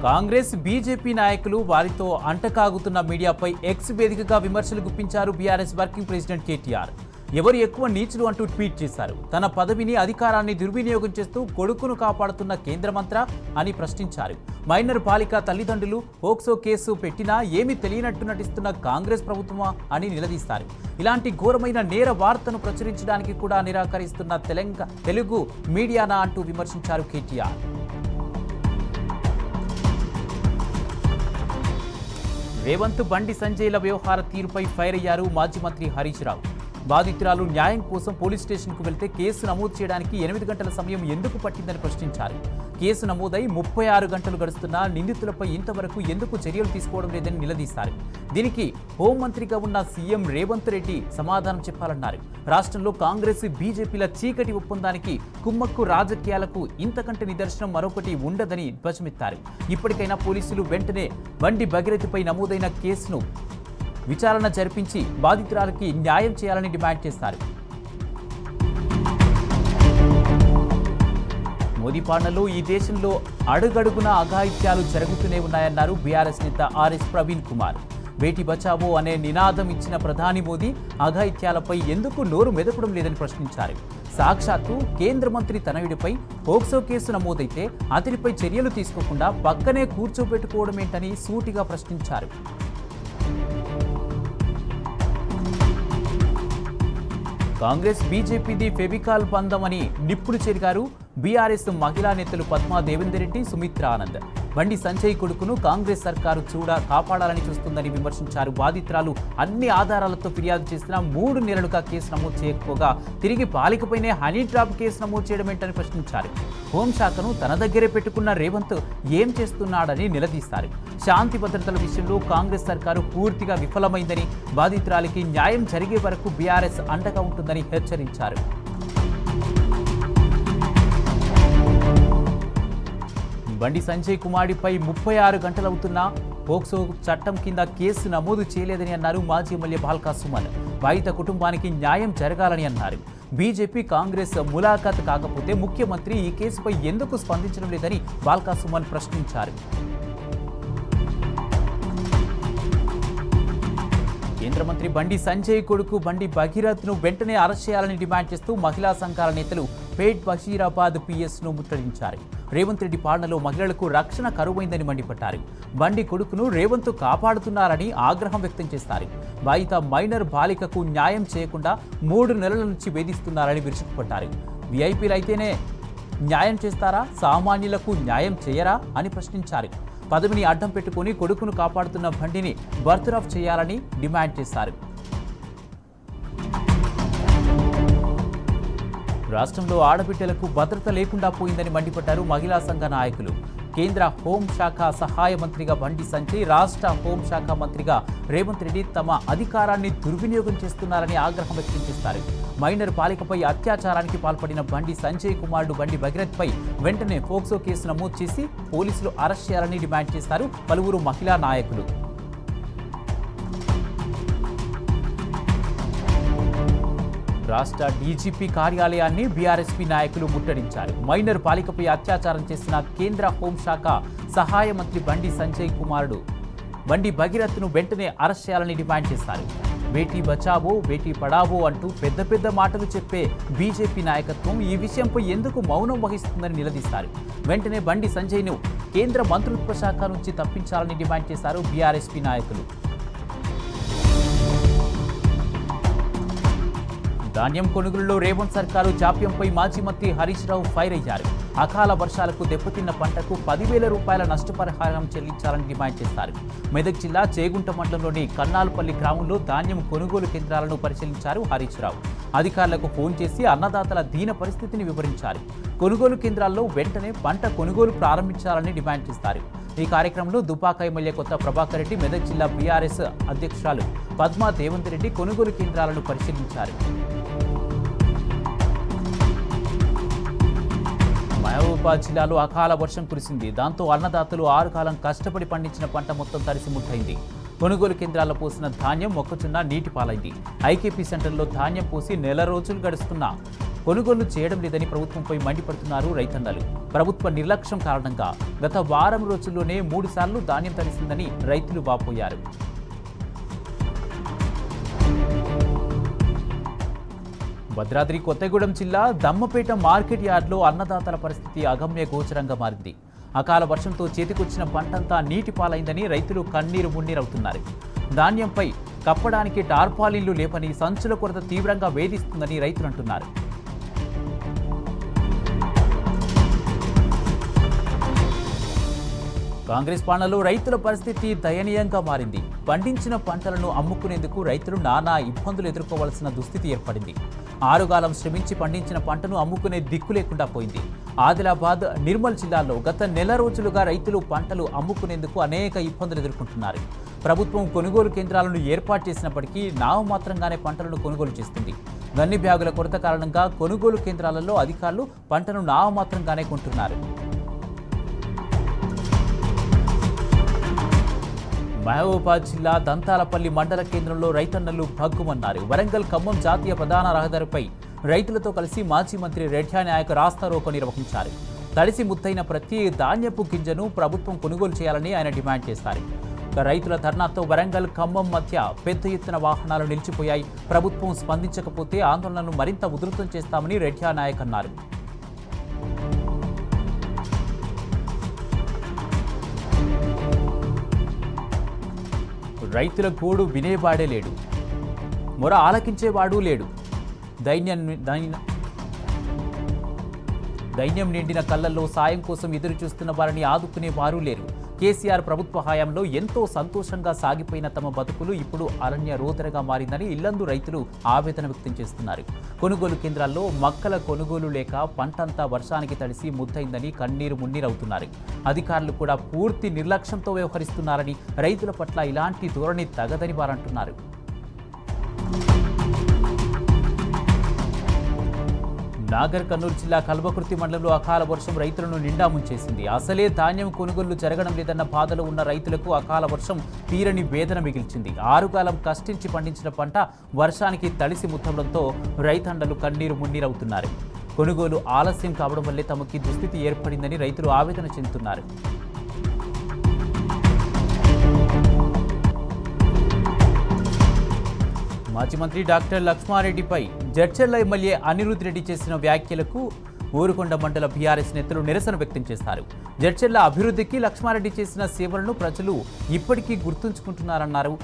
Congress BJP నాయకులు వారితో అంటకాగుతున్న మీడియాపై X వేదికగా విమర్శలు గుప్పించారు బీఆర్ఎస్ వర్కింగ్ ప్రెసిడెంట్ కేటీఆర్. ఎవరు ఎక్కువ నీచులు అంటూ ట్వీట్ చేశారు. తన పదవిని అధికారాన్ని దుర్వినియోగం చేస్తూ కొడుకును కాపాడుతున్న కేంద్ర మంత్ర అని ప్రశ్నించారు. మైనర్ బాలిక తల్లిదండ్రులు పోక్సో కేసు పెట్టినా ఏమీ తెలియనట్టు నటిస్తున్న కాంగ్రెస్ ప్రభుత్వమా అని నిలదీస్తారు. ఇలాంటి ఘోరమైన నేర వార్తను ప్రచురించడానికి కూడా నిరాకరిస్తున్న తెలుగు మీడియానా అంటూ విమర్శించారు కేటీఆర్. రేవంత్ బండి సంజయ్ల వ్యవహార తీరుపై ఫైర్ అయ్యారు మాజీ మంత్రి హరీష్ రావు. బాధితురాలు న్యాయం కోసం పోలీస్ స్టేషన్కు వెళ్తే కేసు నమోదు చేయడానికి 8 గంటల సమయం ఎందుకు పట్టిందని ప్రశ్నించారు. కేసు నమోదై 36 గంటలు గడుస్తున్నా నిందితులపై ఇంతవరకు ఎందుకు చర్యలు తీసుకోవడం లేదని నిలదీశారు. దీనికి హోంమంత్రిగా ఉన్న సీఎం రేవంత్ రెడ్డి సమాధానం చెప్పాలన్నారు. రాష్ట్రంలో కాంగ్రెస్ బీజేపీల చీకటి ఒప్పందానికి కుమ్మక్కు రాజకీయాలకు ఇంతకంటే నిదర్శనం మరొకటి ఉండదని ధ్వజమెత్తారు. ఇప్పటికైనా పోలీసులు వెంటనే బండి భగీరథపై నమోదైన కేసును విచారణ జరిపించి బాధితురాలకి న్యాయం చేయాలని డిమాండ్ చేశారు. మోదీ పాలనలో ఈ దేశంలో అడుగడుగున అఘాయిత్యాలు జరుగుతూనే ఉన్నాయన్నారు బీఆర్ఎస్ నేత ఆర్ఎస్ ప్రవీణ్ కుమార్. బేటీ బచావో అనే నినాదం ఇచ్చిన ప్రధాని మోదీ అఘాయిత్యాలపై ఎందుకు నోరు మెదపడం లేదని ప్రశ్నించారు. సాక్షాత్తు కేంద్ర మంత్రి తనయుడిపై పోక్సో కేసు నమోదైతే అతనిపై చర్యలు తీసుకోకుండా పక్కనే కూర్చోబెట్టుకోవడమేంటని సూటిగా ప్రశ్నించారు. కాంగ్రెస్ బీజేపీది ఫెవికాల్ బంధమని నిప్పులు చెరిగారు బీఆర్ఎస్ మహిళా నేతలు పద్మా దేవేందర్ రెడ్డి, సుమిత్రా ఆనంద్. బండి సంజయ్ కొడుకును కాంగ్రెస్ సర్కారు కాపాడాలని చూస్తుందని విమర్శించారు. బాధితురాలు అన్ని ఆధారాలతో ఫిర్యాదు చేసినా 3 నెలలుగా కేసు నమోదు చేయకపోగా తిరిగి బాలికపైనే హనీ ట్రాప్ కేసు నమోదు చేయడమేంటని ప్రశ్నించారు. హోంశాఖను తన దగ్గరే పెట్టుకున్న రేవంత్ ఏం చేస్తున్నాడని నిలదీశారు. శాంతి భద్రతల విషయంలో కాంగ్రెస్ సర్కారు పూర్తిగా విఫలమైందని, బాధితురాలికి న్యాయం జరిగే వరకు బీఆర్ఎస్ అండగా ఉంటుందని హెచ్చరించారు. బండి సంజయ్ కుమారుడిపై 36 గంటలవుతున్నా పోక్సో చట్టం కింద కేసు నమోదు చేయలేదని అన్నారు మాజీ ఎమ్మెల్యే బాల్కా సుమన్. బాధిత కుటుంబానికి న్యాయం జరగాలని అన్నారు. బీజేపీ కాంగ్రెస్ ములాఖాత్ కాకపోతే ముఖ్యమంత్రి ఈ కేసుపై ఎందుకు స్పందించడం లేదని బాల్కా సుమన్ ప్రశ్నించారు. కేంద్ర మంత్రి బండి సంజయ్ కొడుకు బండి భగీరథ్ను వెంటనే అరెస్ట్ చేయాలని డిమాండ్ చేస్తూ మహిళా సంఘాల నేతలు పేట్ బషీరాబాద్ పిఎస్ను ముట్టడించారు. రేవంత్ రెడ్డి పాలనలో మహిళలకు రక్షణ కరువైందని మండిపడ్డారు. బండి కొడుకును రేవంత్ కాపాడుతున్నారని ఆగ్రహం వ్యక్తం చేస్తారు. బాధిత మైనర్ బాలికకు న్యాయం చేయకుండా 3 నెలల నుంచి వేధిస్తున్నారని విరుచుకుపడ్డారు. వీఐపీలు అయితేనే న్యాయం చేస్తారా, సామాన్యులకు న్యాయం చేయరా అని ప్రశ్నించారు. పదవిని అడ్డం పెట్టుకుని కొడుకును కాపాడుతున్న బండిని బర్తరఫ్ చేయాలని డిమాండ్ చేశారు. రాష్ట్రంలో ఆడబిడ్డలకు భద్రత లేకుండా పోయిందని మండిపడ్డారు మహిళా సంఘ నాయకులు. కేంద్ర హోంశాఖ సహాయ మంత్రిగా బండి సంజయ్, రాష్ట్ర హోంశాఖ మంత్రిగా రేవంత్ రెడ్డి తమ అధికారాన్ని దుర్వినియోగం చేస్తున్నారని ఆగ్రహం వ్యక్తం చేస్తారు. మైనర్ బాలికపై అత్యాచారానికి పాల్పడిన బండి సంజయ్ కుమారుడు బండి భగీరథ్పై వెంటనే పోక్సో కేసు నమోదు చేసి పోలీసులు అరెస్ట్ చేయాలని డిమాండ్ చేశారు పలువురు మహిళా నాయకులు. రాష్ట్ర డీజీపీ కార్యాలయాన్ని బీఆర్ఎస్పీ నాయకులు ముట్టడించారు. మైనర్ బాలికపై అత్యాచారం చేసిన కేంద్ర హోంశాఖ సహాయ మంత్రి బండి సంజయ్ కుమారుడు బండి భగీరథ్ను వెంటనే అరెస్ట్ చేయాలని డిమాండ్ చేశారు. బేటీ బచావో, బేటీ పడావో అంటూ పెద్ద మాటలు చెప్పే బీజేపీ నాయకత్వం ఈ విషయంపై ఎందుకు మౌనం వహిస్తుందని నిలదీశారు. వెంటనే బండి సంజయ్ను కేంద్ర మంత్రిత్వ శాఖ నుంచి తప్పించాలని డిమాండ్ చేశారు బీఆర్ఎస్పీ నాయకులు. ధాన్యం కొనుగోలులో రేవంత్ సర్కారు జాప్యంపై మాజీ మంత్రి హరీష్ రావు ఫైర్ అయ్యారు. అకాల వర్షాలకు దెబ్బతిన్న పంటకు 10,000 రూపాయల నష్టపరిహారం చెల్లించాలని డిమాండ్ చేశారు. మెదక్ జిల్లా చేగుంట మండలంలోని కన్నాల్పల్లి గ్రామంలో ధాన్యం కొనుగోలు కేంద్రాలను పరిశీలించారు హరీష్ రావు. అధికారులకు ఫోన్ చేసి అన్నదాతల దీన పరిస్థితిని వివరించారు. కొనుగోలు కేంద్రాల్లో వెంటనే పంట కొనుగోలు ప్రారంభించాలని డిమాండ్ చేశారు. ఈ కార్యక్రమంలో దుబ్బాక ఎమ్మెల్యే కొత్త ప్రభాకర్ రెడ్డి, మెదక్ జిల్లా బీఆర్ఎస్ అధ్యక్షురాలు పద్మా దేవేందర్ రెడ్డి కొనుగోలు కేంద్రాలను పరిశీలించారు. మహబూబాబాద్ జిల్లాలో అకాల వర్షం కురిసింది. దాంతో అన్నదాతలు 6 కాలం కష్టపడి పండించిన పంట మొత్తం తడిసి ముట్టయింది. కొనుగోలు కేంద్రాల్లో పోసిన ధాన్యం, మొక్కజొన్న నీటి పాలైంది. ఐకేపీ సెంటర్లో ధాన్యం పోసి నెల రోజులు గడుస్తున్నా కొనుగోలు చేయడం లేదని ప్రభుత్వంపై మండిపడుతున్నారు రైతన్నలు. ప్రభుత్వ నిర్లక్ష్యం కారణంగా గత వారం రోజుల్లోనే 3 సార్లు ధాన్యం తడిసిందని రైతులు వాపోయారు. భద్రాద్రి కొత్తగూడెం జిల్లా దమ్మపేట మార్కెట్ యార్డ్లో అన్నదాతల పరిస్థితి అగమ్య గోచరంగా మారింది. అకాల వర్షంతో చేతికొచ్చిన పంటంతా నీటి పాలైందని రైతులు కన్నీరు మున్నీరవుతున్నారు. ధాన్యంపై కప్పడానికి టార్పాలిన్లు లేపని సంచుల కొరత తీవ్రంగా వేధిస్తుందని రైతులు అంటున్నారు. కాంగ్రెస్ పాలనలో రైతుల పరిస్థితి దయనీయంగా మారింది. పండించిన పంటలను అమ్ముకునేందుకు రైతులు నానా ఇబ్బందులు ఎదుర్కోవాల్సిన దుస్థితి ఏర్పడింది. ఆరుగాలం శ్రమించి పండించిన పంటను అమ్ముకునే దిక్కు లేకుండా పోయింది. ఆదిలాబాద్, నిర్మల్ జిల్లాల్లో గత నెల రోజులుగా రైతులు పంటలు అమ్ముకునేందుకు అనేక ఇబ్బందులు ఎదుర్కొంటున్నారు. ప్రభుత్వం కొనుగోలు కేంద్రాలను ఏర్పాటు చేసినప్పటికీ నామమాత్రంగానే పంటలను కొనుగోలు చేస్తుంది. గన్ని బ్యాగుల కొరత కారణంగా కొనుగోలు కేంద్రాలలో అధికారులు పంటను నామమాత్రంగానే కొంటున్నారు. మహబూబాబాద్ జిల్లా దంతాలపల్లి మండల కేంద్రంలో రైతన్నలు భగ్గుమన్నారు. వరంగల్ ఖమ్మం జాతీయ ప్రధాన రహదారిపై రైతులతో కలిసి మాజీ మంత్రి రెడ్డి నాయక్ రాస్తారోకో నిర్వహించారు. తడిసి ముద్దైన ప్రతి ధాన్యపు గింజను ప్రభుత్వం కొనుగోలు చేయాలని ఆయన డిమాండ్ చేశారు. రైతుల ధర్నాతో వరంగల్ ఖమ్మం మధ్య పెద్ద ఎత్తున వాహనాలు నిలిచిపోయాయి. ప్రభుత్వం స్పందించకపోతే ఆందోళనను మరింత ఉధృతం చేస్తామని రెడ్డి నాయక్ అన్నారు. రైతుల గోడు వినేవాడే లేడు, మొర ఆలకించేవాడు లేడు. దైన్యం నిండిన కళ్ళల్లో సాయం కోసం ఎదురు చూస్తున్న వారిని ఆదుకునే వారు లేరు. కేసీఆర్ ప్రభుత్వ హయాంలో ఎంతో సంతోషంగా సాగిపోయిన తమ బతుకులు ఇప్పుడు అరణ్య రోదరగా మారిందని ఇల్లందు రైతులు ఆవేదన వ్యక్తం చేస్తున్నారు. కొనుగోలు కేంద్రాల్లో మక్కల కొనుగోలు లేక పంటంతా వర్షానికి తడిసి ముద్దయిందని కన్నీరు మున్నీరవుతున్నారు. అధికారులు కూడా పూర్తి నిర్లక్ష్యంతో వ్యవహరిస్తున్నారని, రైతుల పట్ల ఇలాంటి ధోరణి తగదని వారంటున్నారు. నాగర్ కర్నూలు జిల్లా కల్వకుర్తి మండలంలో అకాల వర్షం రైతులను నిండా ముంచేసింది. అసలే ధాన్యం కొనుగోళ్లు జరగడం లేదన్న బాధలో ఉన్న రైతులకు అకాల వర్షం తీరని వేదన మిగిల్చింది. ఆరుగాలం కష్టించి పండించిన పంట వర్షానికి తడిసి ముద్దడంతో రైతన్నలు కన్నీరు మున్నీరవుతున్నారు. కొనుగోలు ఆలస్యం కావడం వల్లే తమకి దుస్థితి ఏర్పడిందని రైతులు ఆవేదన చెందుతున్నారు. మాజీ మంత్రి డాక్టర్ లక్ష్మారెడ్డిపై జడ్చర్ల ఎమ్మెల్యే అనిరుద్ రెడ్డి చేసిన వ్యాఖ్యలకు ఊరుకొండ మండల బీఆర్ఎస్ నేతలు నిరసన వ్యక్తం చేశారు. జడ్చర్ల అభివృద్ధికి లక్ష్మారెడ్డి చేసిన సేవలను ప్రజలు ఇప్పటికీ గుర్తుంచుకుంటున్నారన్నారు.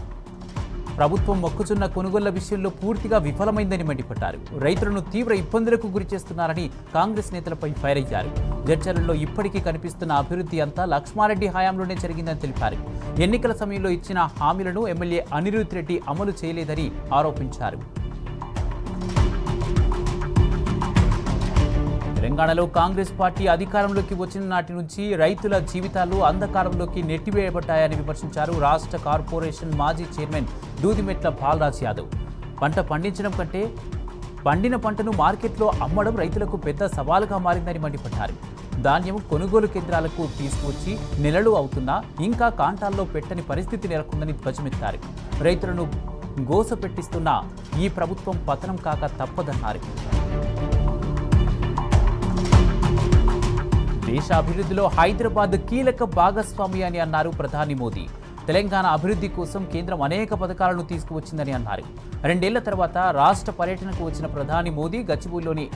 ప్రభుత్వం మొక్కజొన్న కొనుగోళ్ల విషయంలో పూర్తిగా విఫలమైందని మండిపడ్డారు. రైతులను తీవ్ర ఇబ్బందులకు గురి చేస్తున్నారని కాంగ్రెస్ నేతలపై ఫైర్ అయ్యారు. జడ్చర్లలో ఇప్పటికీ కనిపిస్తున్న అభివృద్ధి అంతా లక్ష్మారెడ్డి హయాంలోనే జరిగిందని తెలిపారు. ఎన్నికల సమయంలో ఇచ్చిన హామీలను ఎమ్మెల్యే అనిరుద్ రెడ్డి అమలు చేయలేదని ఆరోపించారు. తెలంగాణలో కాంగ్రెస్ పార్టీ అధికారంలోకి వచ్చిన నాటి నుంచి రైతుల జీవితాలు అంధకారంలోకి నెట్టివేయబడ్డాయని విమర్శించారు రాష్ట్ర కార్పొరేషన్ మాజీ చైర్మన్ దూదిమెట్ల బాలరాజ్ యాదవ్. పంట పండించడం కంటే పండిన పంటను మార్కెట్లో అమ్మడం రైతులకు పెద్ద సవాలుగా మారిందని మండిపడ్డారు. ధాన్యం కొనుగోలు కేంద్రాలకు తీసుకువచ్చి నెలలు అవుతున్నా ఇంకా కాంటాల్లో పెట్టని పరిస్థితి నెలకొందని ధ్వజమెత్తారు. రైతులను గోస పెట్టిస్తున్న ఈ ప్రభుత్వం పతనం కాక తప్పదన్నారు. దేశ అభివృద్ధిలో హైదరాబాద్ కీలక భాగస్వామి అని అన్నారు ప్రధాని మోదీ. తెలంగాణ అభివృద్ధి కోసం కేంద్రం అనేక పథకాలను తీసుకువచ్చిందని అన్నారు. 2 ఏళ్ల తర్వాత రాష్ట్ర పర్యటనకు వచ్చిన ప్రధాని మోదీ గచ్చిబౌలిలోని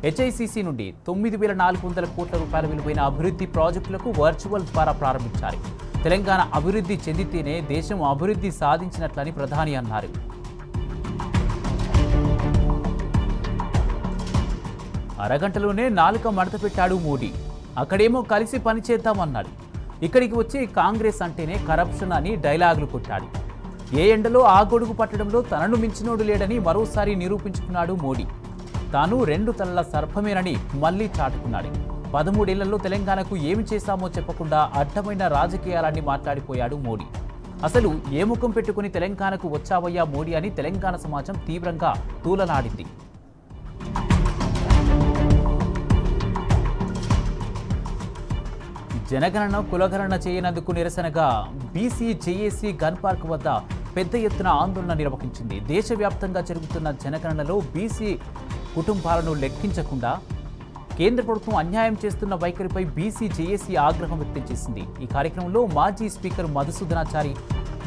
హెచ్ఐసిసి నుండి 9,400 కోట్ల రూపాయల విలువైన అభివృద్ధి ప్రాజెక్టులకు వర్చువల్ ద్వారా ప్రారంభించారు. తెలంగాణ అభివృద్ధి చెందితేనే దేశం అభివృద్ధి సాధించినట్లని ప్రధాని అన్నారు. అరగంటలోనే నాలుక మడత పెట్టాడు మోడీ. అక్కడేమో కలిసి పనిచేద్దామన్నాడు. ఇక్కడికి వచ్చి కాంగ్రెస్ అంటేనే కరప్షన్ అని డైలాగులు కొట్టాడు. ఏ ఎండలో ఆ గొడుగు పట్టడంలో తనను మించినోడు లేడని మరోసారి నిరూపించుకున్నాడు మోడీ. తాను 2 తలల సర్పమేనని మళ్లీ చాటుకున్నాడు. 13 ఏళ్లలో తెలంగాణకు ఏమి చేశామో చెప్పకుండా అడ్డమైన రాజకీయాలన్నీ మాట్లాడిపోయాడు మోడీ. అసలు ఏ ముఖం పెట్టుకుని తెలంగాణకు వచ్చావయ్యా మోడీ అని తెలంగాణ సమాజం తీవ్రంగా తూలనాడింది. జనగణన కులగణన చేయనందుకు నిరసనగా బీసీ జేఏసీ గన్ పార్క్ వద్ద పెద్ద ఎత్తున ఆందోళన నిర్వహించింది. దేశవ్యాప్తంగా జరుగుతున్న జనగణనలో బీసీ కుటుంబాలను లెక్కించకుండా కేంద్ర ప్రభుత్వం అన్యాయం చేస్తున్న వైఖరిపై బీసీ జేఏసీ ఆగ్రహం వ్యక్తం చేసింది. ఈ కార్యక్రమంలో మాజీ స్పీకర్ మధుసూదనాచారి,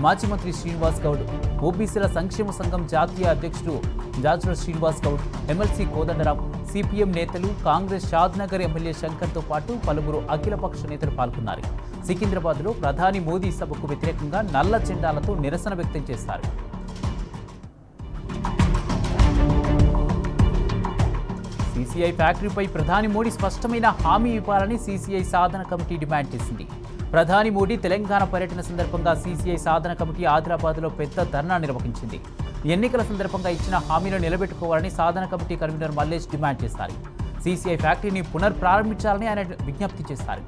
మాజీ మంత్రి శ్రీనివాస్ గౌడ్, ఓబీసీల సంక్షేమ సంఘం జాతీయ అధ్యక్షుడు జాజుల శ్రీనివాస్ గౌడ్, ఎమ్మెల్సీ కోదండరాం, సిపిఎం నేతలు, కాంగ్రెస్ షాద్నగర్ ఎమ్మెల్యే శంకర్తో పాటు పలువురు అఖిలపక్ష నేతలు పాల్గొన్నారు. సికింద్రాబాద్లో ప్రధాని మోదీ సభకు వ్యతిరేకంగా నల్ల జెండాలతో నిరసన వ్యక్తం చేశారు. సీసీఐ ఫ్యాక్టరీపై ప్రధాని మోడీ స్పష్టమైన హామీ ఇవ్వాలని సీసీఐ సాధన కమిటీ డిమాండ్ చేసింది. ప్రధాని మోడీ తెలంగాణ పర్యటన సందర్భంగా సీసీఐ సాధన కమిటీ ఆదిలాబాద్లో పెద్ద ధర్నా నిర్వహించింది. ఎన్నికల సందర్భంగా ఇచ్చిన హామీలను నిలబెట్టుకోవాలని సాధన కమిటీ కన్వీనర్ మల్లేష్ డిమాండ్ చేశారు. సీసీఐ ఫ్యాక్టరీని పునర్ప్రారంభించాలని ఆయన విజ్ఞప్తి చేశారు.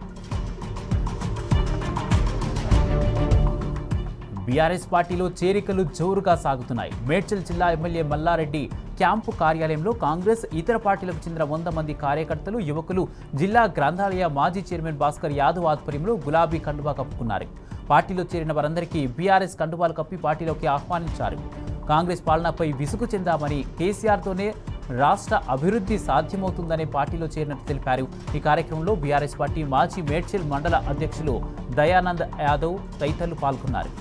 బీఆర్ఎస్ పార్టీలో చేరికలు జోరుగా సాగుతున్నాయి. మేడ్చల్ జిల్లా ఎమ్మెల్యే మల్లారెడ్డి క్యాంపు కార్యాలయంలో కాంగ్రెస్, ఇతర పార్టీలకు చెందిన 100 మంది కార్యకర్తలు, యువకులు జిల్లా గ్రంథాలయ మాజీ చైర్మన్ భాస్కర్ యాదవ్ ఆధ్వర్యంలో గులాబీ కండువా కప్పుకున్నారు. పార్టీలో చేరిన వారందరికీ బీఆర్ఎస్ కండువాలు కప్పి పార్టీలోకి ఆహ్వానించారు. కాంగ్రెస్ పాలనపై విసుగు చెందామని, కేసీఆర్తోనే రాష్ట్ర అభివృద్ధి సాధ్యమవుతుందనే పార్టీలో చేరినట్టు తెలిపారు. ఈ కార్యక్రమంలో బీఆర్ఎస్ పార్టీ మాజీ మేడ్చల్ మండల అధ్యక్షులు దయానంద్ యాదవ్ తదితరులు పాల్గొన్నారు.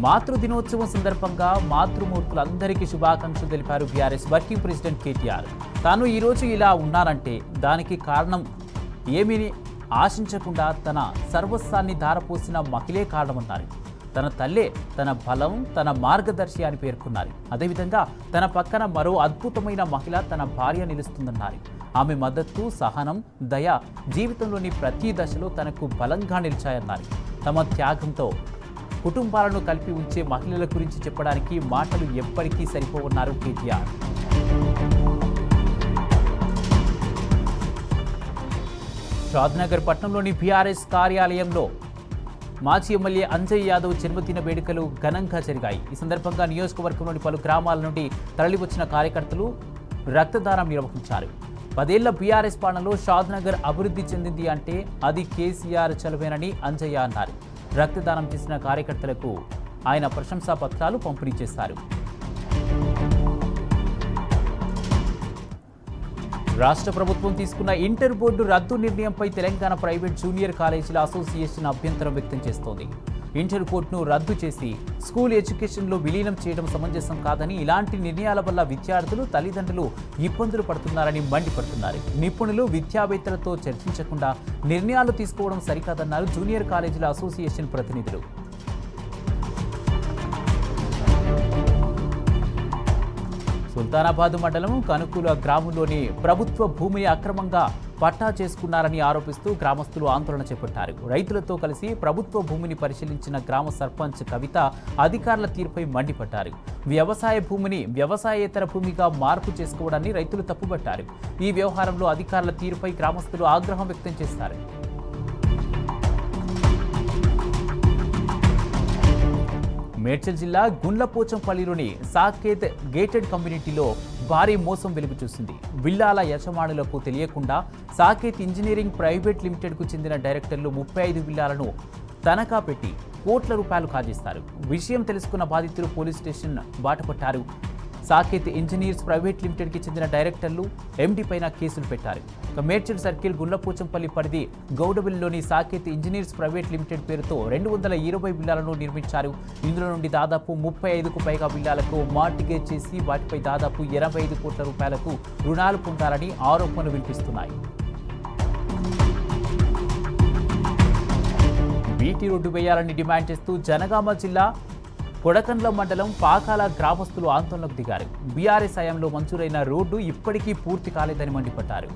మాతృ దినోత్సవం సందర్భంగా మాతృమూర్తులందరికీ శుభాకాంక్షలు తెలిపారు బీఆర్ఎస్ వర్కింగ్ ప్రెసిడెంట్ కేటీఆర్. తాను ఈరోజు ఇలా ఉన్నారంటే దానికి కారణం ఏమీ ఆశించకుండా తన సర్వస్వాన్ని ధారపోసిన మహిళే కారణమన్నారు. తన తల్లే తన బలం, తన మార్గదర్శి అని పేర్కొన్నారు. అదేవిధంగా తన పక్కన మరో అద్భుతమైన మహిళ తన భార్య నిలుస్తుందన్నారు. ఆమె మద్దతు, సహనం, దయ జీవితంలోని ప్రతి దశలో తనకు బలంగా నిలిచాయన్నారు. తమ త్యాగంతో కుటుంబాలను కలిపి ఉంచే మహిళల గురించి చెప్పడానికి మాటలు ఎప్పటికీ సరిపోవన్నారు కేటీఆర్. షాద్నగర్ పట్టణంలోని బీఆర్ఎస్ కార్యాలయంలో మాజీ ఎమ్మెల్యే అంజయ్ యాదవ్ జన్మదిన వేడుకలు ఘనంగా జరిగాయి. ఈ సందర్భంగా నియోజకవర్గంలోని పలు గ్రామాల నుండి తరలివచ్చిన కార్యకర్తలు రక్తదానం నిర్వహించారు. 10 ఏళ్ల బీఆర్ఎస్ పాలనలో షాద్నగర్ అభివృద్ధి చెందింది అంటే అది కేసీఆర్ చలవేనని అంజయ్య అన్నారు. రక్తదానం చేసిన కార్యకర్తలకు ఆయన ప్రశంసా పత్రాలు పంపిణీ చేశారు. రాష్ట్ర ప్రభుత్వం తీసుకున్న ఇంటర్ బోర్డు రద్దు నిర్ణయంపై తెలంగాణ ప్రైవేట్ జూనియర్ కాలేజీల అసోసియేషన్ అభ్యంతరం వ్యక్తం చేస్తోంది. ఇంటర్ బోర్డును రద్దు చేసి స్కూల్ ఎడ్యుకేషన్లో విలీనం చేయడం సమంజసం కాదని, ఇలాంటి నిర్ణయాల వల్ల విద్యార్థులు, తల్లిదండ్రులు ఇబ్బందులు పడుతున్నారని మండిపడుతున్నారు. నిపుణులు, విద్యావేత్తలతో చర్చించకుండా నిర్ణయాలు తీసుకోవడం సరికాదన్నారు జూనియర్ కాలేజీల అసోసియేషన్ ప్రతినిధులు. సుల్తానాబాద్ మండలం కనుకుల గ్రామంలోని ప్రభుత్వ భూమిని అక్రమంగా పట్టా చేసుకున్నారని ఆరోపిస్తూ గ్రామస్తులు ఆందోళన చేపట్టారు. రైతులతో కలిసి ప్రభుత్వ భూమిని పరిశీలించిన గ్రామ సర్పంచ్ కవిత అధికారుల తీరుపై మండిపడ్డారు. వ్యవసాయ భూమిని వ్యవసాయేతర భూమిగా మార్పు చేసుకోవడాన్ని రైతులు తప్పుబట్టారు. ఈ వ్యవహారంలో అధికారుల తీరుపై గ్రామస్తులు ఆగ్రహం వ్యక్తం చేశారు. మేడ్చల్ జిల్లా గుండ్లపోచంపల్లిలోని సాకేత్ గేటెడ్ కమ్యూనిటీలో భారీ మోసం వెలుగు చూసింది. విల్లాల యజమానులకు తెలియకుండా సాకేత్ ఇంజనీరింగ్ ప్రైవేట్ లిమిటెడ్కు చెందిన డైరెక్టర్లు 35 విల్లాలను తనఖా పెట్టి కోట్ల రూపాయలు కాజేస్తారు. విషయం తెలుసుకున్న బాధితులు పోలీస్ స్టేషన్ బాటపట్టారు. సాకేత్ ఇంజనీర్స్ ప్రైవేట్ లిమిటెడ్కి చెందిన డైరెక్టర్లు, ఎండీ పైన కేసులు పెట్టారు. మేడ్చల్ సర్కిల్ గుండ్లపోచంపల్లి పరిధి గౌడవెల్లిలోని సాకేత్ ఇంజనీర్స్ ప్రైవేట్ లిమిటెడ్ పేరుతో 220 విల్లాలను నిర్మించారు. ఇందులో నుండి దాదాపు 35కు పైగా విల్లాలకు మార్టిగేజ్ చేసి వాటిపై దాదాపు 85 కోట్ల రూపాయలకు రుణాలు పొందారని ఆరోపణలు వినిపిస్తున్నాయి. బీటీ రోడ్డు వేయాలని డిమాండ్ చేస్తూ జనగామ జిల్లా కొడకండ్ల మండలం పాకాల గ్రామస్తులు ఆందోళనకు దిగారు. బీఆర్ఎస్ హయాంలో మంజూరైన రోడ్డు ఇప్పటికీ పూర్తి కాలేదని మండిపడ్డారు.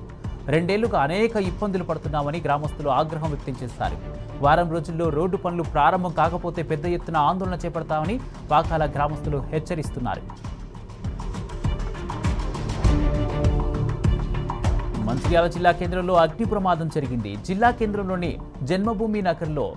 2 ఏళ్లుగా అనేక ఇబ్బందులు పడుతున్నామని గ్రామస్తులు ఆగ్రహం వ్యక్తం చేశారు. వారం రోజుల్లో రోడ్డు పనులు ప్రారంభం కాకపోతే పెద్ద ఎత్తున ఆందోళన చేపడతామని పాకాల గ్రామస్తులు హెచ్చరిస్తున్నారు. మంచిర్యాల జిల్లా కేంద్రంలో అగ్ని ప్రమాదం జరిగింది. జిల్లా కేంద్రంలోని జన్మభూమి నగర్లో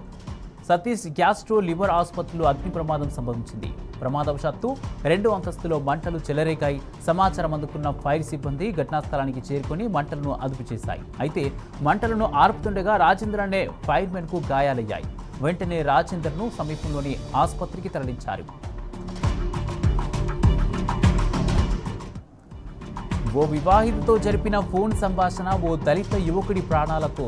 సతీష్ గ్యాస్ట్రో లివర్ ఆసుపత్రిలో అగ్ని ప్రమాదం సంభవించింది. ప్రమాదవశాత్తు 2వ అంతస్తులో మంటలు చెలరేగాయి. సమాచారం అందుకున్న ఫైర్ సిబ్బంది ఘటనా స్థలానికి చేరుకొని మంటలను అదుపు చేశాయి. అయితే మంటలను ఆర్పుతుండగా రాజేంద్ర అనే ఫైర్మెన్కు గాయాలయ్యాయి. వెంటనే రాజేందర్ను సమీపంలోని ఆసుపత్రికి తరలించారు. ఓ వివాహితతో జరిపిన ఫోన్ సంభాషణ ఓ దళిత యువకుడి ప్రాణాలకు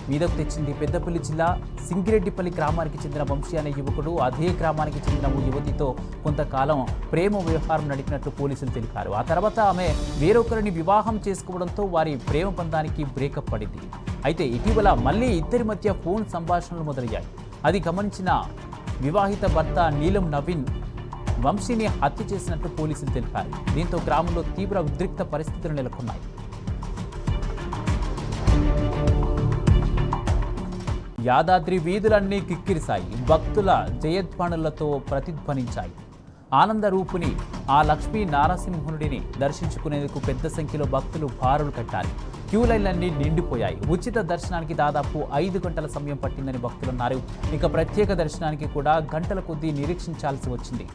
మీదకు తెచ్చింది. పెద్దపల్లి జిల్లా సింగిరెడ్డిపల్లి గ్రామానికి చెందిన వంశీ అనే యువకుడు అదే గ్రామానికి చెందిన ఓ యువతితో కొంతకాలం ప్రేమ వ్యవహారం నడిపినట్లు పోలీసులు తెలిపారు. ఆ తర్వాత ఆమె వేరొకరిని వివాహం చేసుకోవడంతో వారి ప్రేమ బంధానికి బ్రేకప్ పడింది. అయితే ఇటీవల మళ్ళీ ఇద్దరి మధ్య ఫోన్ సంభాషణలు మొదలయ్యాయి. అది గమనించిన వివాహిత భర్త నీలం నవీన్ వంశీని హత్య చేసినట్లు పోలీసులు తెలిపారు. దీంతో గ్రామంలో తీవ్ర ఉద్రిక్త పరిస్థితులు నెలకొన్నాయి. యాదాద్రి వీధులన్నీ కిక్కిరిశాయి. భక్తుల జయధ్వానులతో ప్రతిధ్వనించాయి. ఆనంద రూపుని ఆ లక్ష్మీ నారసింహుడిని దర్శించుకునేందుకు పెద్ద సంఖ్యలో భక్తులు బారులు కట్టారు. క్యూ లైన్లన్నీ నిండిపోయాయి. ఉచిత దర్శనానికి దాదాపు 5 గంటల సమయం పట్టిందని భక్తులున్నారు. ఇక ప్రత్యేక దర్శనానికి కూడా గంటల కొద్దీ నిరీక్షించాల్సి వచ్చింది.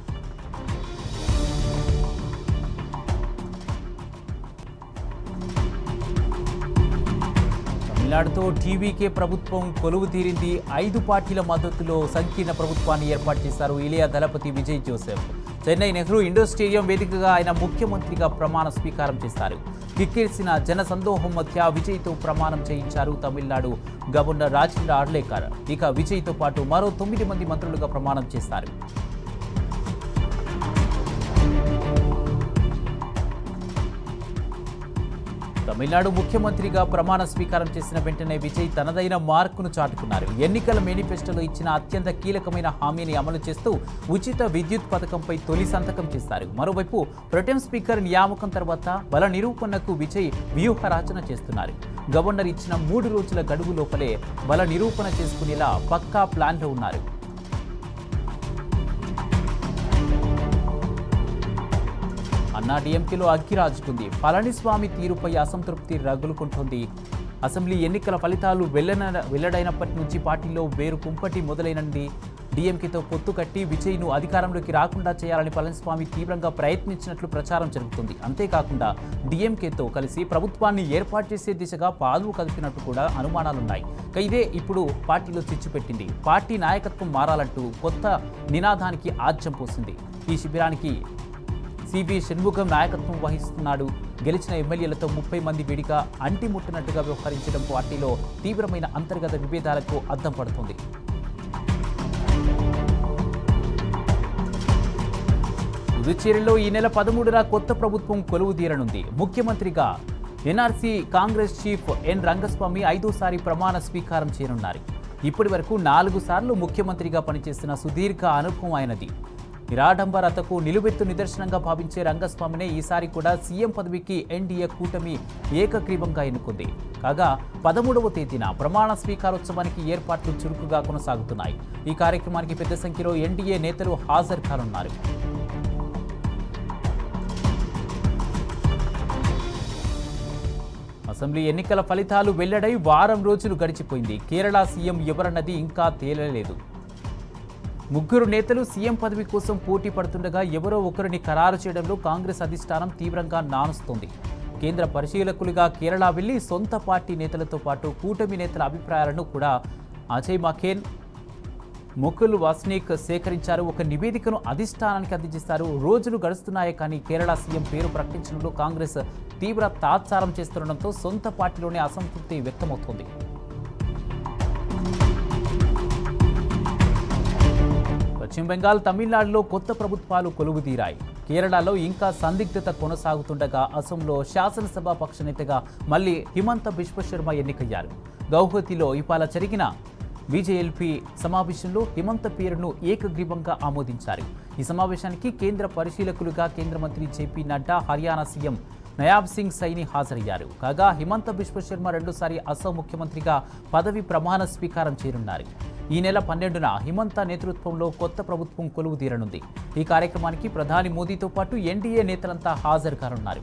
తమిళనాడుతో టీవీకే ప్రభుత్వం కొలువు తీరింది. 5 పార్టీల మద్దతులో సంకీర్ణ ప్రభుత్వాన్ని ఏర్పాటు చేశారు ఇలియా దళపతి విజయ్ జోసెఫ్. చెన్నై నెహ్రూ ఇండోర్ స్టేడియం వేదికగా ఆయన ముఖ్యమంత్రిగా ప్రమాణ స్వీకారం చేశారు. కిక్కిరిసిన జన సందోహం మధ్య విజయ్తో ప్రమాణం చేయించారు తమిళనాడు గవర్నర్ రాజేంద్ర అర్లేకర్. ఇక విజయ్తో పాటు మరో 9 మంది మంత్రులుగా ప్రమాణం చేశారు. తమిళనాడు ముఖ్యమంత్రిగా ప్రమాణ స్వీకారం చేసిన వెంటనే విజయ్ తనదైన మార్కును చాటుకున్నారు. ఎన్నికల మేనిఫెస్టోలో ఇచ్చిన అత్యంత కీలకమైన హామీని అమలు చేస్తూ ఉచిత విద్యుత్ పథకంపై తొలి సంతకం చేశారు. మరోవైపు ప్రొటెం స్పీకర్ నియామకం తర్వాత బల నిరూపణకు విజయ్ వ్యూహ రచన చేస్తున్నారు. గవర్నర్ ఇచ్చిన 3 రోజుల గడువు లోపలే బల నిరూపణ చేసుకునేలా పక్కా ప్లాన్లో ఉన్నారు. అన్నాడీఎంకేలో అగ్గిరాజుకుంది. పళనిస్వామి తీరుపై అసంతృప్తి రగులుకుంటోంది. అసెంబ్లీ ఎన్నికల ఫలితాలు వెల్లడైనప్పటి నుంచి పార్టీలో వేరు కుంపటి మొదలైనంది. డీఎంకేతో పొత్తు కట్టి విజయ్ను అధికారంలోకి రాకుండా చేయాలని పళనిస్వామి తీవ్రంగా ప్రయత్నించినట్లు ప్రచారం జరుగుతుంది. అంతేకాకుండా డీఎంకేతో కలిసి ప్రభుత్వాన్ని ఏర్పాటు చేసే దిశగా పాలు కదిపినట్టు కూడా అనుమానాలున్నాయి. ఇదే ఇప్పుడు పార్టీలో చిచ్చుపెట్టింది. పార్టీ నాయకత్వం మారాలంటూ కొత్త నినాదానికి ఆజ్యం పోసింది. ఈ శిబిరానికి సివి షణ్ముఖం నాయకత్వం వహిస్తున్నాడు. గెలిచిన ఎమ్మెల్యేలతో 30 మంది విడిగా అంటిముట్టినట్టుగా వ్యవహరించడం పార్టీలో తీవ్రమైన అంతర్గత విభేదాలకు అద్దం పడుతుంది. పుదుచ్చేరిలో ఈ నెల 13న కొత్త ప్రభుత్వం కొలువు తీరనుంది. ముఖ్యమంత్రిగా ఎన్ఆర్సీ కాంగ్రెస్ చీఫ్ ఎన్ రంగస్వామి 5వ ప్రమాణ స్వీకారం చేయనున్నారు. ఇప్పటి వరకు 4 సార్లు ముఖ్యమంత్రిగా పనిచేసిన సుదీర్ఘ అనుభవం ఆయనది. నిరాడంబరతకు నిలువెత్తు నిదర్శనంగా భావించే రంగస్వామినే ఈసారి కూడా సీఎం పదవికి ఎన్డీఏ కూటమి ఏకగ్రీవంగా ఎన్నుకుంది. కాగా 13వ తేదీన ప్రమాణ స్వీకారోత్సవానికి ఏర్పాట్లు చురుకుగా కొనసాగుతున్నాయి. ఈ కార్యక్రమానికి పెద్ద సంఖ్యలో ఎన్డీఏ నేతలు హాజరు కానున్నారు. అసెంబ్లీ ఎన్నికల ఫలితాలు వెల్లడై వారం రోజులు గడిచిపోయింది. కేరళ సీఎం ఎవరన్నది ఇంకా తేలలేదు. 3 నేతలు సీఎం పదవి కోసం పోటీ పడుతుండగా ఎవరో ఒకరిని ఖరారు చేయడంలో కాంగ్రెస్ అధిష్టానం తీవ్రంగా నానుస్తోంది. కేంద్ర పరిశీలకులుగా కేరళ వెళ్లి సొంత పార్టీ నేతలతో పాటు కూటమి నేతల అభిప్రాయాలను కూడా అజయ్ మకేన్, ముకుల్ వాస్నిక్ సేకరించారు. ఒక నివేదికను అధిష్టానానికి అందజేశారు. రోజులు గడుస్తున్నాయే కానీ కేరళ సీఎం పేరు ప్రకటించడంలో కాంగ్రెస్ తీవ్ర తాత్సారం చేస్తుండటంతో సొంత పార్టీలోనే అసంతృప్తి వ్యక్తమవుతోంది. పశ్చిమ బెంగాల్, తమిళనాడులో కొత్త ప్రభుత్వాలు కొలువుదీరాయి. కేరళలో ఇంకా సందిగ్ధత కొనసాగుతుండగా అసోంలో శాసనసభ పక్ష నేతగా మళ్లీ హిమంత బిశ్వ శర్మ ఎన్నికయ్యారు. గౌహతిలో ఇవాళ జరిగిన బీజేఎల్పీ సమావేశంలో హిమంత పేరును ఏకగ్రీవంగా ఆమోదించారు. ఈ సమావేశానికి కేంద్ర పరిశీలకులుగా కేంద్ర మంత్రి జేపీ నడ్డా, హర్యానా సీఎం నయాబ్ సింగ్ సైని హాజరయ్యారు. కాగా హిమంత బిశ్వ శర్మ 2సారి అసోం ముఖ్యమంత్రిగా పదవి ప్రమాణ స్వీకారం చేయనున్నారు. ఈ నెల 12న హిమంత నేతృత్వంలో కొత్త ప్రభుత్వం కొలువు తీరనుంది. ఈ కార్యక్రమానికి ప్రధాని మోదీతో పాటు ఎన్డీఏ నేతలంతా హాజరు కానున్నారు.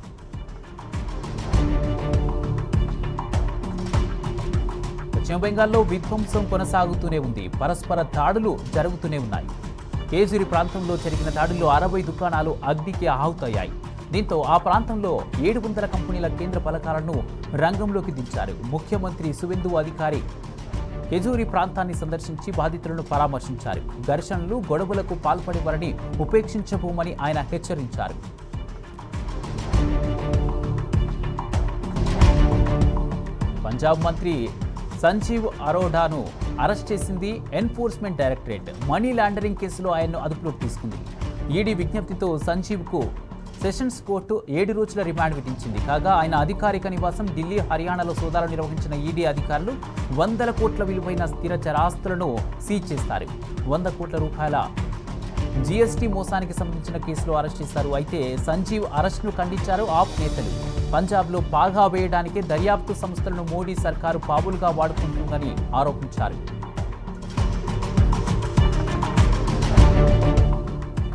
పశ్చిమ బెంగాల్లో విధ్వంసం కొనసాగుతూనే ఉంది. పరస్పర దాడులు జరుగుతూనే ఉన్నాయి. కేజూరి ప్రాంతంలో జరిగిన దాడుల్లో 60 దుకాణాలు అగ్నికి ఆహుతయ్యాయి. దీంతో ఆ ప్రాంతంలో 700 కంపెనీల కేంద్ర పలకాలను రంగంలోకి దించారు. ముఖ్యమంత్రి సువేందు అధికారి కేజూరి ప్రాంతాన్ని సందర్శించి బాధితులను పరామర్శించారు. ఘర్షణలు, గొడవలకు పాల్పడేవారిని ఉపేక్షించబోమని ఆయన హెచ్చరించారు. పంజాబ్ మంత్రి సంజీవ్ అరోడాను అరెస్ట్ చేసింది ఎన్ఫోర్స్మెంట్ డైరెక్టరేట్. మనీ లాండరింగ్ కేసులో ఆయన్ను అదుపులోకి తీసుకుంది. ఈడీ విజ్ఞప్తితో సంజీవ్కు సెషన్స్ కోర్టు 7 రోజుల రిమాండ్ విధించింది. కాగా ఆయన అధికారిక నివాసం ఢిల్లీ, హర్యానాలో సోదాలు నిర్వహించిన ఈడీ అధికారులు 100 కోట్ల విలువైన స్థిర చరాస్తులను సీజ్ చేస్తారు. 100 కోట్ల రూపాయల జీఎస్టీ మోసానికి సంబంధించిన కేసులో అరెస్ట్ చేశారు. అయితే సంజీవ్ అరెస్ట్ను ఖండించారు ఆప్ నేతలు. పంజాబ్లో పాగా వేయడానికే దర్యాప్తు సంస్థలను మోడీ సర్కారు పావులుగా వాడుకుంటుందని ఆరోపించారు.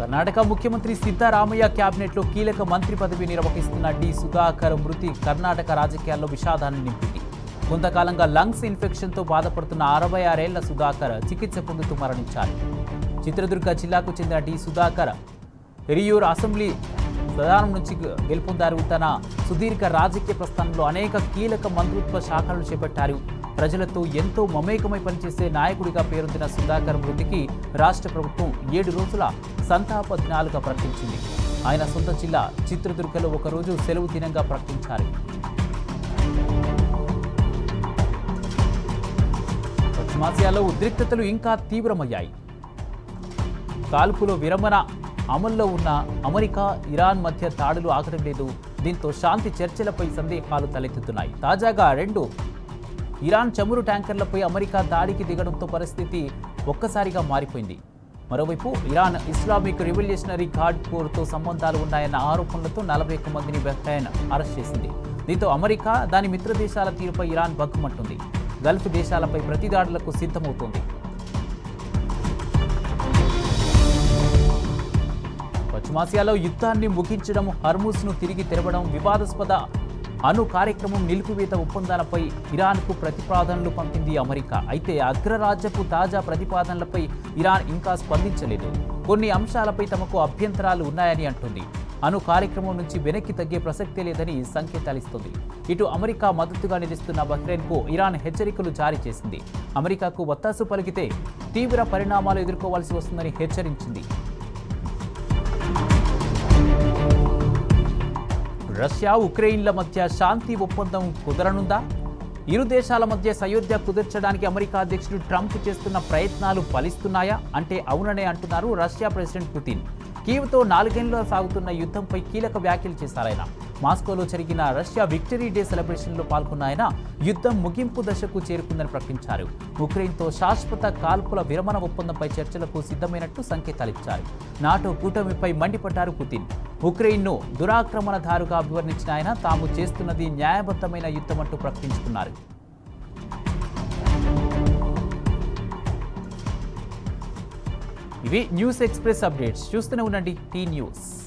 కర్ణాటక ముఖ్యమంత్రి సిద్ధరామయ్య క్యాబినెట్లో కీలక మంత్రి పదవి నిర్వహిస్తున్న డి సుధాకర్ మృతి కర్ణాటక రాజకీయాల్లో విషాదాన్ని నింపింది. కొంతకాలంగా లంగ్స్ ఇన్ఫెక్షన్తో బాధపడుతున్న 66 ఏళ్ల సుధాకర్ చికిత్స పొందుతూ మరణించారు. చిత్రదుర్గ జిల్లాకు చెందిన డి సుధాకర్ ఎరియూరు అసెంబ్లీ స్థానం నుంచి గెలుపొందారు. తన సుదీర్ఘ రాజకీయ ప్రస్థానంలో అనేక కీలక మంత్రిత్వ శాఖలను చేపట్టారు. ప్రజలతో ఎంతో మమేకమై పనిచేసే నాయకుడిగా పేరొందిన సుధాకర్ మృతికి రాష్ట్ర ప్రభుత్వం 7 రోజుల సంతాప దినాలుగా ప్రకటించింది. ఆయన సొంత జిల్లా చిత్రదుర్గలో ఒకరోజు సెలవు దినంగా ప్రకటించారు. పశ్చిమాసియాలో ఉద్రిక్తతలు ఇంకా తీవ్రమయ్యాయి. కాల్పుల విరమణ అమల్లో ఉన్న అమెరికా, ఇరాన్ మధ్య దాడులు ఆగడం లేదు. దీంతో శాంతి చర్చలపై సందేహాలు తలెత్తుతున్నాయి. తాజాగా 2 ఇరాన్ చమురు ట్యాంకర్లపై అమెరికా దాడికి దిగడంతో పరిస్థితి ఒక్కసారిగా మారిపోయింది. మరోవైపు ఇరాన్ ఇస్లామిక్ రివల్యూషనరీ గార్డ్ కోర్తో సంబంధాలు ఉన్నాయన్న ఆరోపణలతో 41 మందిని బహ్రెయిన్ అరెస్ట్ చేసింది. దీంతో అమెరికా, దాని మిత్ర దేశాల తీరుపై ఇరాన్ బగ్గుమంటుంది. గల్ఫ్ దేశాలపై ప్రతిదాడులకు సిద్ధమవుతోంది. పశ్చిమాసియాలో యుద్ధాన్ని ముగించడం, హర్ముజ్ను తిరిగి తెరవడం, వివాదాస్పద అణు కార్యక్రమం నిలిపివేత ఒప్పందాలపై ఇరాన్కు ప్రతిపాదనలు పంపింది అమెరికా. అయితే అగ్రరాజ్యపు తాజా ప్రతిపాదనలపై ఇరాన్ ఇంకా స్పందించలేదు. కొన్ని అంశాలపై తమకు అభ్యంతరాలు ఉన్నాయని అంటుంది. అణు కార్యక్రమం నుంచి వెనక్కి తగ్గే ప్రసక్తే లేదని సంకేతాలిస్తుంది. ఇటు అమెరికా మద్దతుగా నిలుస్తున్న బహ్రెయిన్కు ఇరాన్ హెచ్చరికలు జారీ చేసింది. అమెరికాకు వత్తాసు పలికితే తీవ్ర పరిణామాలు ఎదుర్కోవాల్సి వస్తుందని హెచ్చరించింది. రష్యా, ఉక్రెయిన్ల మధ్య శాంతి ఒప్పందం కుదరనుందా? ఇరు దేశాల మధ్య సయోధ్య కుదర్చడానికి అమెరికా అధ్యక్షుడు ట్రంప్ చేస్తున్న ప్రయత్నాలు ఫలిస్తున్నాయా అంటే అవుననే అంటున్నారు రష్యా ప్రెసిడెంట్ పుతిన్. కీవ్తో 4 ఏళ్లుగా సాగుతున్న యుద్ధంపై కీలక వ్యాఖ్యలు చేశారాయన. మాస్కోలో జరిగిన రష్యా విక్టరీ డే సెలబ్రేషన్లో పాల్గొన్న ఆయన యుద్ధం ముగింపు దశకు చేరుకుందని ప్రకటించారు. ఉక్రెయిన్తో శాశ్వత కాల్పుల విరమణ ఒప్పందంపై చర్చలకు సిద్ధమైనట్టు సంకేతాలిచ్చారు. నాటో కూటమిపై మండిపడ్డారు పుతిన్. ఉక్రెయిన్ను దురాక్రమణదారుగా అభివర్ణించిన ఆయన తాము చేస్తున్నది న్యాయబద్ధమైన యుద్ధమంటూ ప్రకటించుకున్నారు. ఇవి న్యూస్ ఎక్స్ప్రెస్ అప్డేట్స్. చూస్తూనే ఉండండి టీ న్యూస్.